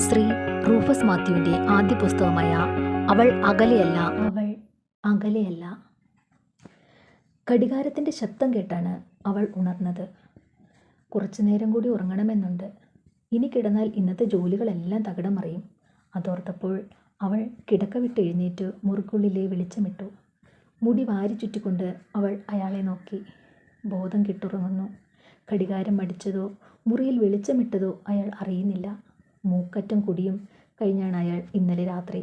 Shri Rufus മാത്യുവിൻ്റെ ആദ്യ പുസ്തകമായ അവൾ അകലെയല്ല ഘടികാരത്തിൻ്റെ ശബ്ദം കേട്ടാണ് അവൾ ഉണർന്നത്. കുറച്ചു നേരം കൂടി ഉറങ്ങണമെന്നുണ്ട്. ഇനി കിടന്നാൽ ഇന്നത്തെ ജോലികളെല്ലാം തകിടം മറിയും. അതോർത്തപ്പോൾ അവൾ കിടക്ക വിട്ട് എഴുന്നേറ്റ് മുറിക്കുള്ളിലെ വെളിച്ചമിട്ടു. മുടി വാരി ചുറ്റിക്കൊണ്ട് അവൾ അയാളെ നോക്കി. ബോധം കിട്ടുറങ്ങുന്നു. ഘടികാരം അടിച്ചതോ മുറിയിൽ വെളിച്ചമിട്ടതോ അയാൾ അറിയുന്നില്ല. മൂക്കറ്റം കുടിയും കഴിഞ്ഞാണ് അയാൾ ഇന്നലെ രാത്രി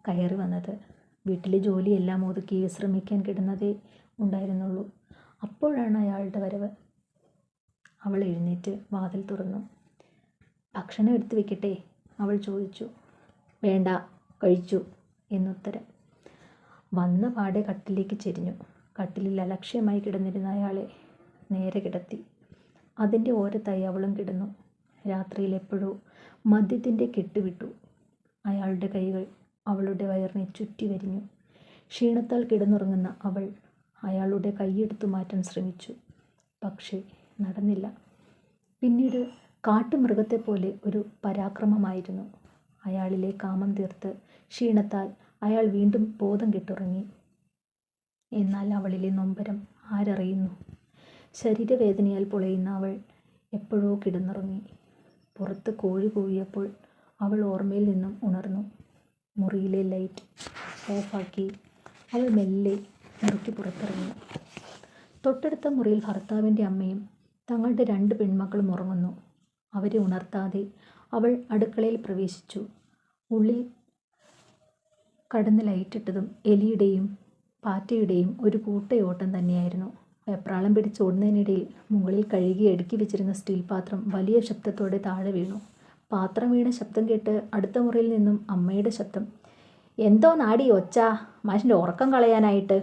കയറി വന്നത്. വീട്ടിലെ ജോലിയെല്ലാം ഒതുക്കി വിശ്രമിക്കാൻ കിടന്നതേ ഉണ്ടായിരുന്നുള്ളൂ. അപ്പോഴാണ് അയാളുടെ വരവ്. അവൾ എഴുന്നേറ്റ് വാതിൽ തുറന്നു. ഭക്ഷണം എടുത്തു വെക്കട്ടെ? അവൾ ചോദിച്ചു. വേണ്ട, കഴിച്ചു എന്നുത്തരം. വന്ന പാടെ കട്ടിലേക്ക് ചെരിഞ്ഞു. കട്ടിലിൽ അലക്ഷ്യമായി കിടന്നിരുന്ന അയാളെ നേരെ കിടത്തി. അതിൻ്റെ ഓരത്തായി അവളും കിടന്നു. രാത്രിയിൽ എപ്പോഴോ മദ്യത്തിൻ്റെ കെട്ടുവിട്ടു. അയാളുടെ കൈകൾ അവളുടെ വയറിനെ ചുറ്റി വരിഞ്ഞു. ക്ഷീണത്താൽ കിടന്നുറങ്ങുന്ന അവൾ അയാളുടെ കൈയെടുത്തു മാറ്റാൻ ശ്രമിച്ചു. പക്ഷേ നടന്നില്ല. പിന്നീട് കാട്ടുമൃഗത്തെപ്പോലെ ഒരു പരാക്രമമായിരുന്നു. അയാളിലെ കാമം തീർത്ത് ക്ഷീണത്താൽ അയാൾ വീണ്ടും ബോധം കെട്ടുറങ്ങി. എന്നാൽ അവളിലെ നൊമ്പരം ആരറിയുന്നു? ശരീരവേദനയാൽ പൊളയുന്ന അവൾ എപ്പോഴോ കിടന്നുറങ്ങി. പുറത്ത് കോഴി കൂവിയപ്പോൾ അവൾ ഓർമ്മയിൽ നിന്നും ഉണർന്നു. മുറിയിലെ ലൈറ്റ് ഓഫാക്കി അവൾ മെല്ലെ മുറിക്ക് പുറത്തിറങ്ങി. തൊട്ടടുത്ത മുറിയിൽ ഭർത്താവിൻ്റെ അമ്മയും തങ്ങളുടെ 2 പെൺമക്കളും ഉറങ്ങുന്നു. അവരെ ഉണർത്താതെ അവൾ അടുക്കളയിൽ പ്രവേശിച്ചു. ഉള്ളിൽ കടന്ന് ലൈറ്റിട്ടതും എലിയുടെയും പാറ്റയുടെയും ഒരു കൂട്ടയോട്ടം തന്നെയായിരുന്നു. വെപ്രാളം പിടിച്ചോടുന്നതിനിടയിൽ മുകളിൽ കഴുകി അടുക്കി വെച്ചിരുന്ന സ്റ്റീൽ പാത്രം വലിയ ശബ്ദത്തോടെ താഴെ വീണു. പാത്രം വീണ ശബ്ദം കേട്ട് അടുത്ത മുറിയിൽ നിന്നും അമ്മയുടെ ശബ്ദം. എന്തോ നാടി ഒച്ച, മനുഷ്യൻ്റെ ഉറക്കം കളയാനായിട്ട്.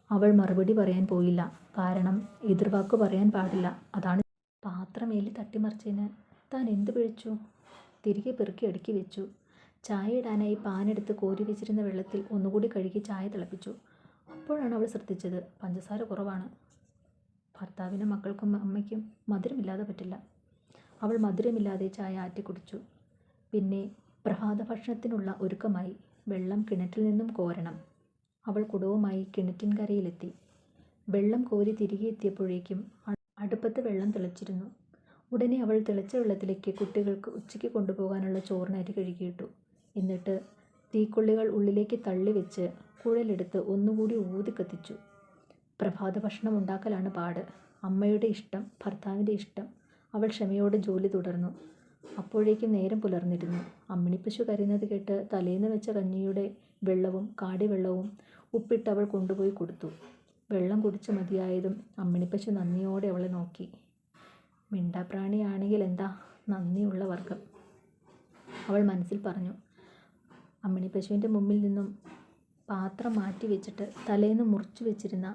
അവൾ മറുപടി പറയാൻ പോയില്ല. കാരണം എതിർവാക്ക് പറയാൻ പാടില്ല. അതാണ്. പാത്രം എലി തട്ടിമറിച്ചതിന് താൻ എന്ത് പിഴച്ചു? തിരികെ പെറുക്കി അടുക്കി വെച്ചു. ചായ ഇടാനായി പാനെടുത്ത് കോരി വെച്ചിരുന്ന വെള്ളത്തിൽ ഒന്നുകൂടി കഴുകി ചായ തിളപ്പിച്ചു. അപ്പോഴാണ് അവൾ ശ്രദ്ധിച്ചത് പഞ്ചസാര കുറവാണ്. ഭർത്താവിനും മക്കൾക്കും അമ്മയ്ക്കും മധുരമില്ലാതെ പറ്റില്ല. അവൾ മധുരമില്ലാതെ ചായ ആറ്റി കുടിച്ചു. പിന്നെ പ്രഭാത ഭക്ഷണത്തിനുള്ള ഒരുക്കമായി. വെള്ളം കിണറ്റിൽ നിന്നും കോരണം. അവൾ കുടവുമായി കിണറ്റിൻകരയിലെത്തി. വെള്ളം കോരി തിരികെ എത്തിയപ്പോഴേക്കും അടുപ്പത്ത് വെള്ളം തിളച്ചിരുന്നു. ഉടനെ അവൾ തിളച്ച വെള്ളത്തിലേക്ക് കുട്ടികൾക്ക് ഉച്ചയ്ക്ക് കൊണ്ടുപോകാനുള്ള ചോറിന് അരി കഴുകിയിട്ടു. എന്നിട്ട് തീക്കൊള്ളികൾ ഉള്ളിലേക്ക് തള്ളി വെച്ച് കുഴലെടുത്ത് ഒന്നുകൂടി ഊതി കത്തിച്ചു. പ്രഭാത ഭക്ഷണം ഉണ്ടാക്കലാണ് പാട്. അമ്മയുടെ ഇഷ്ടം, ഭർത്താവിൻ്റെ ഇഷ്ടം. അവൾ ക്ഷമയോടെ ജോലി തുടർന്നു. അപ്പോഴേക്കും നേരം പുലർന്നിരുന്നു. അമ്മിണിപ്പശു കരയുന്നത് കേട്ട് തലേന്ന് വെച്ച കഞ്ഞിയുടെ വെള്ളവും കാടിവെള്ളവും ഉപ്പിട്ട് അവൾ കൊണ്ടുപോയി കൊടുത്തു. വെള്ളം കുടിച്ച് മതിയായതും അമ്മിണിപ്പശു നന്ദിയോടെ അവളെ നോക്കി. മിണ്ടാപ്രാണിയാണെങ്കിൽ എന്താ, നന്ദിയുള്ള വർഗം, അവൾ മനസ്സിൽ പറഞ്ഞു. അമ്മിണിപ്പശുവിൻ്റെ മുമ്പിൽ നിന്നും പാത്രം മാറ്റി വെച്ചിട്ട് തലേന്ന് മുറിച്ചു വെച്ചിരുന്ന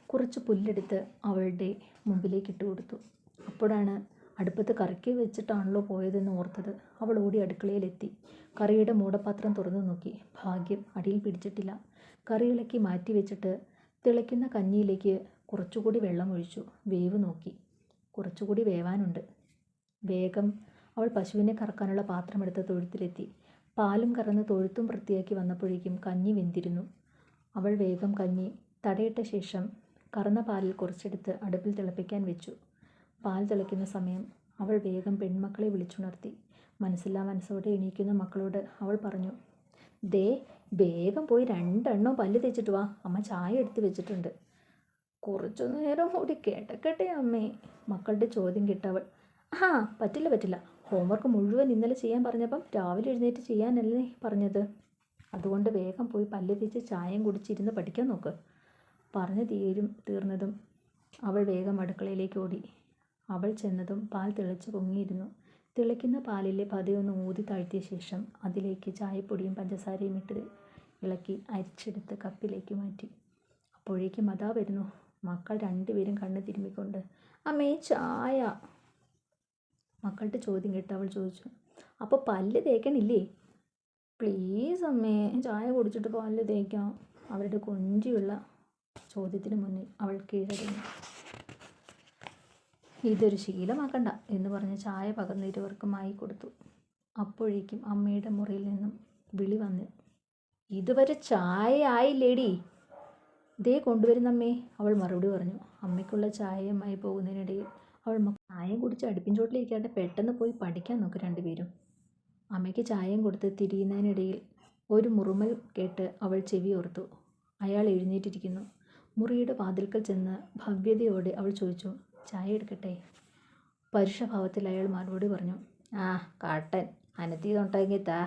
കുറച്ച് പുല്ലെടുത്ത് അവളുടെ മുമ്പിലേക്ക് ഇട്ട് കൊടുത്തു. അപ്പോഴാണ് അടുപ്പത്ത് കറിക്ക് വെച്ചിട്ടാണല്ലോ പോയതെന്ന് ഓർത്തത്. അവൾ ഓടി അടുക്കളയിലെത്തി. കറിയുടെ മൂടപാത്രം തുറന്നു നോക്കി. ഭാഗ്യം, അടിയിൽ പിടിച്ചിട്ടില്ല. കറി ഇളക്കി മാറ്റി വെച്ചിട്ട് തിളയ്ക്കുന്ന കഞ്ഞിയിലേക്ക് കുറച്ചുകൂടി വെള്ളം ഒഴിച്ചു. വേവ് നോക്കി. കുറച്ചുകൂടി വേവാനുണ്ട്. വേഗം അവൾ പശുവിനെ കറക്കാനുള്ള പാത്രമെടുത്ത് തൊഴുത്തിലെത്തി. പാലും കറന്ന് തൊഴുത്തും വൃത്തിയാക്കി വന്നപ്പോഴേക്കും കഞ്ഞി വെന്തിരുന്നു. അവൾ വേഗം കഞ്ഞി തടയിട്ട ശേഷം കറന്ന പാലിൽ കുറച്ചെടുത്ത് അടുപ്പിൽ തിളപ്പിക്കാൻ വെച്ചു. പാൽ തിളയ്ക്കുന്ന സമയം അവൾ വേഗം പെൺമക്കളെ വിളിച്ചുണർത്തി. മനസ്സില്ലാ മനസ്സോടെ എണീക്കുന്ന മക്കളോട് അവൾ പറഞ്ഞു. ദേ, വേഗം പോയി 2 എണ്ണം പല്ല് തേച്ചിട്ട് വാ, അമ്മ ചായ എടുത്ത് വെച്ചിട്ടുണ്ട്. കുറച്ചു നേരം കൂടി കിടക്കട്ടെ അമ്മേ? മക്കളുടെ ചോദ്യം കേട്ടവൾ. പറ്റില്ല. ഹോംവർക്ക് മുഴുവൻ ഇന്നലെ ചെയ്യാൻ പറഞ്ഞപ്പം രാവിലെ എഴുന്നേറ്റ് ചെയ്യാനല്ലേ പറഞ്ഞത്? അതുകൊണ്ട് വേഗം പോയി പല്ല് തേച്ച് ചായയും കുടിച്ചിരുന്ന് പഠിക്കാൻ നോക്ക്. പറഞ്ഞു തീർന്നതും അവൾ വേഗം അടുക്കളയിലേക്ക് ഓടി. അവൾ ചെന്നതും പാൽ തിളച്ച് പൊങ്ങിയിരുന്നു. തിളയ്ക്കുന്ന പാലിലെ പതയൊന്ന് ഊതി താഴ്ത്തിയ ശേഷം അതിലേക്ക് ചായപ്പൊടിയും പഞ്ചസാരയും ഇട്ട് ഇളക്കി അരിച്ചെടുത്ത് കപ്പിലേക്ക് മാറ്റി. അപ്പോഴേക്കും അതാ വരുന്നു മക്കൾ 2 പേരും കണ്ണ് തിരുമ്മിക്കൊണ്ട്. അമ്മേ, ചായ. മക്കളുടെ ചോദ്യം കേട്ട് അവൾ ചോദിച്ചു. അപ്പോൾ പല്ല് തേക്കണില്ലേ? പ്ലീസ് അമ്മേ, ചായ കുടിച്ചിട്ട് പല്ല് തേക്കാം. അവരുടെ കൊഞ്ചിയുള്ള ചോദ്യത്തിന് മുന്നിൽ അവൾ കീഴടങ്ങി. ഇതൊരു ശീലമാക്കണ്ട എന്ന് പറഞ്ഞ് ചായ പകർന്ന് ഇരുവർക്കുമായി കൊടുത്തു. അപ്പോഴേക്കും അമ്മയുടെ മുറിയിൽ നിന്നും വിളി വന്നു. ഇതുവരെ ചായ ആയില്ലേടി? ദേ കൊണ്ടുവരുന്നമ്മേ, അവൾ മറുപടി പറഞ്ഞു. അമ്മയ്ക്കുള്ള ചായയുമായി പോകുന്നതിനിടയിൽ അവൾ ചായയും കുടിച്ച് അടുപ്പിൻ ചോട്ടിലിരിക്കാതെ പെട്ടെന്ന് പോയി പഠിക്കാൻ നോക്ക് രണ്ടുപേരും. അമ്മയ്ക്ക് ചായയും കൊടുത്ത് തിരിയുന്നതിനിടയിൽ ഒരു മുറുമൽ കേട്ട് അവൾ ചെവി ഓർത്തു. അയാൾ എഴുന്നേറ്റിരിക്കുന്നു. മുറിയുടെ വാതിൽക്കൽ ചെന്ന് ഭവ്യതയോടെ അവൾ ചോദിച്ചു, ചായ എടുക്കട്ടെ? പരുഷഭാവത്തിൽ അയാൾ മറുപടി പറഞ്ഞു, ആ കാട്ടൻ, അനത്തിയിട്ടുണ്ടെങ്കിൽ താ.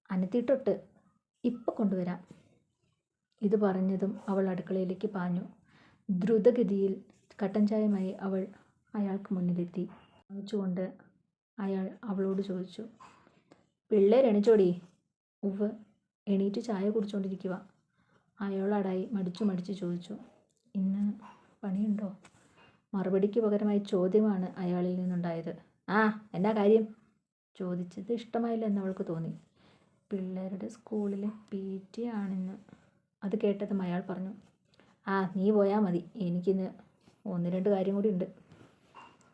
അനത്തിയിട്ടൊട്ട് ഇപ്പം കൊണ്ടുവരാം. ഇത് പറഞ്ഞതും അവൾ അടുക്കളയിലേക്ക് പാഞ്ഞു. ദ്രുതഗതിയിൽ കട്ടൻ ചായയുമായി അവൾ അയാൾക്ക് മുന്നിലെത്തി. വാങ്ങിച്ചുകൊണ്ട് അയാൾ അവളോട് ചോദിച്ചു, പിള്ളേർ എണിച്ചോടി? ഉവ്, എണീറ്റ് ചായ കുടിച്ചുകൊണ്ടിരിക്കുക. അയാളടായി മടിച്ചു ചോദിച്ചു. ഇന്ന് പണിയുണ്ടോ? മറുപടിക്ക് പകരമായി ചോദ്യമാണ് അയാളിൽ നിന്നുണ്ടായത്. ആ, എന്നാ കാര്യം? ചോദിച്ചത് ഇഷ്ടമായില്ല എന്ന് അവൾക്ക് തോന്നി. പിള്ളേരുടെ സ്കൂളിലെ PT ആണിന്ന്. അത് കേട്ടതും അയാൾ പറഞ്ഞു, ആ നീ പോയാൽ മതി, എനിക്കിന്ന് 1-2 കാര്യം കൂടി ഉണ്ട്.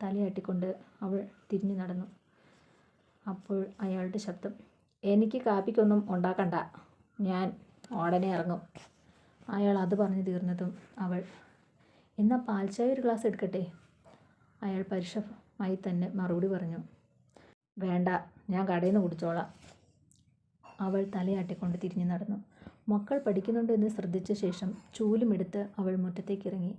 തലയാട്ടിക്കൊണ്ട് അവൾ തിരിഞ്ഞു നടന്നു. അപ്പോൾ അയാളുടെ ശബ്ദം, എനിക്ക് കാപ്പിക്കൊന്നും ഉണ്ടാക്കണ്ട, ഞാൻ ഉടനെ ഇറങ്ങും. അയാൾ അത് പറഞ്ഞു തീർന്നതും അവൾ, എന്നാൽ പാൽച്ചായ ഒരു ഗ്ലാസ് എടുക്കട്ടെ? അയാൾ പരുഷമായി തന്നെ മറുപടി പറഞ്ഞു, വേണ്ട, ഞാൻ കടയിൽ നിന്ന് കുടിച്ചോളാം. അവൾ തലയാട്ടിക്കൊണ്ട് തിരിഞ്ഞു നടന്നു. മക്കൾ പഠിക്കുന്നുണ്ടോ എന്ന് ശ്രദ്ധിച്ച ശേഷം ചൂലുമെടുത്ത് അവൾ മുറ്റത്തേക്ക് ഇറങ്ങി.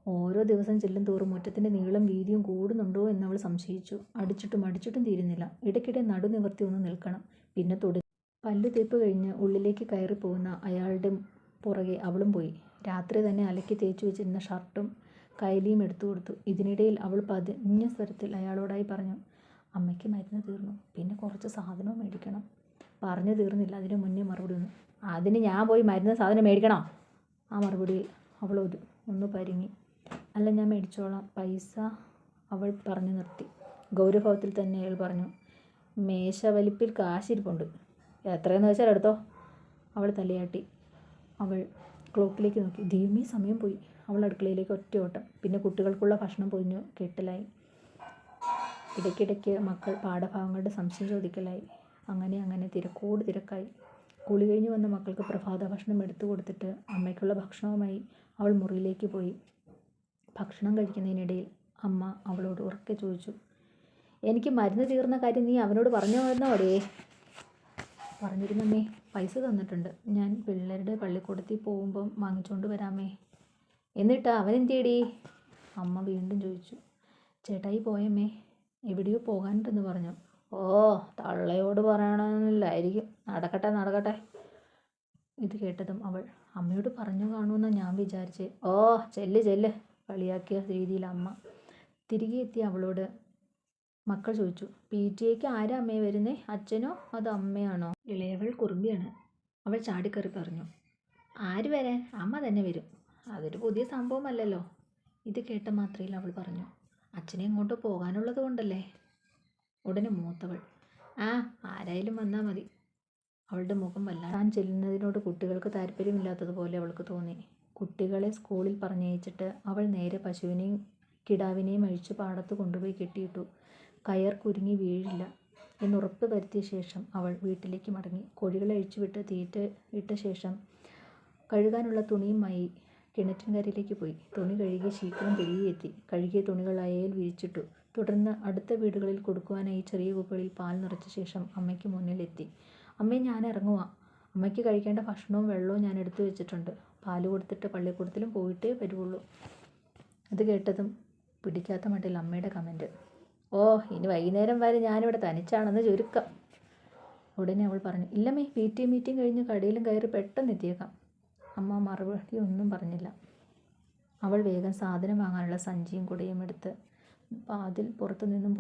ഓരോ ദിവസം ചെല്ലും തോറും മുറ്റത്തിൻ്റെ നീളം വീതിയും കൂടുന്നുണ്ടോ എന്നവൾ സംശയിച്ചു. അടിച്ചിട്ടും തീരുന്നില്ല. ഇടയ്ക്കിടെ നടുനിവർത്തി ഒന്ന് നിൽക്കണം, പിന്നെ പല്ലു തേപ്പ് കഴിഞ്ഞ് ഉള്ളിലേക്ക് കയറി പോകുന്ന അയാളുടെ പുറകെ അവളും പോയി. രാത്രി തന്നെ അലക്കി തേച്ചു വെച്ചിരുന്ന ഷർട്ടും കൈലിയും എടുത്തു കൊടുത്തു. ഇതിനിടയിൽ അവൾ പതിഞ്ഞ സ്വരത്തിൽ അയാളോടായി പറഞ്ഞു, അമ്മയ്ക്ക് മരുന്ന് തീർന്നു, പിന്നെ കുറച്ച് സാധനവും മേടിക്കണം. പറഞ്ഞു തീർന്നില്ല, അതിന് മുന്നേ മറുപടി വന്നു, അതിന് ഞാൻ പോയി മരുന്ന് സാധനം മേടിക്കണോ? ആ മറുപടിയിൽ അവൾ ഒന്ന് പരിങ്ങി. അല്ല, ഞാൻ മേടിച്ചോളാം, പൈസ. അവൾ പറഞ്ഞു നിർത്തി. ഗൗരവഭാവത്തിൽ തന്നെ അയാൾ പറഞ്ഞു, മേശവലിപ്പിൽ കാശിരിപ്പുണ്ട്, എത്രയെന്ന് വെച്ചാൽ എടുത്തോ. അവൾ തലയാട്ടി. അവൾ ക്ലോക്കിലേക്ക് നോക്കി. ദൈവമേ, സമയം പോയി. അവൾ അടുക്കളയിലേക്ക് ഒറ്റ ഓട്ടം. പിന്നെ കുട്ടികൾക്കുള്ള ഭക്ഷണം പൊതിഞ്ഞു കെട്ടലായി. ഇടയ്ക്കിടയ്ക്ക് മക്കൾ പാഠഭാഗങ്ങളുടെ സംശയം ചോദിക്കലായി. അങ്ങനെ തിരക്കായി. കുളി കഴിഞ്ഞ് വന്ന മക്കൾക്ക് പ്രഭാത ഭക്ഷണം എടുത്തു കൊടുത്തിട്ട് അമ്മയ്ക്കുള്ള ഭക്ഷണവുമായി അവൾ മുറിയിലേക്ക് പോയി. ഭക്ഷണം കഴിക്കുന്നതിനിടയിൽ അമ്മ അവളോട് ഉറക്കെ ചോദിച്ചു, എനിക്ക് മരുന്ന് തീർന്ന കാര്യം നീ അവനോട് പറഞ്ഞോടേ? പറഞ്ഞിരുന്നമ്മേ, പൈസ തന്നിട്ടുണ്ട്, ഞാൻ പിള്ളേരുടെ പള്ളിക്കൂടത്തിൽ പോകുമ്പം വാങ്ങിച്ചുകൊണ്ട് വരാമേ. എന്നിട്ടാ അവനെന്തേടി? അമ്മ വീണ്ടും ചോദിച്ചു. ചേട്ടായി പോയമ്മേ, എവിടെയോ പോകാനുണ്ടെന്ന് പറഞ്ഞു. ഓ, തള്ളയോട് പറയണമെന്നില്ലായിരിക്കും, നടക്കട്ടെ. ഇത് കേട്ടതും അവൾ, അമ്മയോട് പറഞ്ഞു കാണുമെന്നാണ് ഞാൻ വിചാരിച്ചേ. ഓ, ചെല്ല് കളിയാക്കിയ രീതിയിൽ അമ്മ. തിരികെ എത്തിയ അവളോട് മക്കൾ ചോദിച്ചു, PTA ആരാ അമ്മയെ വരുന്നേ? അച്ഛനോ അതോ അമ്മയാണോ? ഇളയവൾ കുറുമ്പിയാണ്. അവൾ ചാടിക്കറി പറഞ്ഞു, ആര് വരാൻ, അമ്മ തന്നെ വരും, അതൊരു പുതിയ സംഭവമല്ലല്ലോ. ഇത് കേട്ട മാത്രയിൽ അവൾ പറഞ്ഞു, അച്ഛനെ എങ്ങോട്ടോ പോകാനുള്ളത് കൊണ്ടല്ലേ. ഉടനെ മൂത്തവൾ, ആ, ആരായാലും വന്നാൽ മതി. അവളുടെ മുഖം താൻ ചെല്ലുന്നതിനോട് കുട്ടികൾക്ക് താല്പര്യമില്ലാത്തതുപോലെ അവൾക്ക് തോന്നി. കുട്ടികളെ സ്കൂളിൽ പറഞ്ഞയച്ചിട്ട് അവൾ നേരെ പശുവിനെയും കിടാവിനെയും അഴിച്ചു പാടത്ത് കൊണ്ടുപോയി കെട്ടിയിട്ടു. കയർ കുരുങ്ങി വീഴില്ല എന്നുറപ്പ് വരുത്തിയ ശേഷം അവൾ വീട്ടിലേക്ക് മടങ്ങി. കോഴികളെ അഴിച്ചുവിട്ട് തീറ്റ ഇട്ട ശേഷം കഴുകാനുള്ള തുണിയുമായി കിണറ്റിൻകരയിലേക്ക് പോയി. തുണി കഴുകിയ ശീഘ്രം തിരികെ എത്തി. കഴുകിയ തുണികൾ അയയിൽ വിരിച്ചിട്ടു. തുടർന്ന് അടുത്ത വീടുകളിൽ കൊടുക്കുവാനായി ചെറിയ കുപ്പികളിൽ പാൽ നിറച്ച ശേഷം അമ്മയ്ക്ക് മുന്നിലെത്തി. അമ്മേ, ഞാൻ ഇറങ്ങുവാ. അമ്മയ്ക്ക് കഴിക്കേണ്ട ഭക്ഷണവും വെള്ളവും ഞാൻ എടുത്തു വെച്ചിട്ടുണ്ട്. പാല് കൊടുത്തിട്ട് പള്ളിക്കൂടത്തിലും പോയിട്ടേ വരുവുള്ളൂ. ഇത് കേട്ടതും പിടിക്കാത്ത മട്ടിൽ അമ്മയുടെ കമൻറ്റ്, ഓ, ഇനി വൈകുന്നേരം വരെ ഞാനിവിടെ തനിച്ചാണെന്ന് ചുരുക്കം. ഉടനെ അവൾ പറഞ്ഞു, ഇല്ലമ്മേ, PTA മീറ്റിംഗ് കഴിഞ്ഞ് കടയിലും കയറി പെട്ടെന്ന് എത്തിയേക്കാം. അമ്മ മറുപടി ഒന്നും പറഞ്ഞില്ല. അവൾ വേഗം സാധനം വാങ്ങാനുള്ള സഞ്ചിയും കുടയും എടുത്ത് വാതിൽ പുറത്തു നിന്നും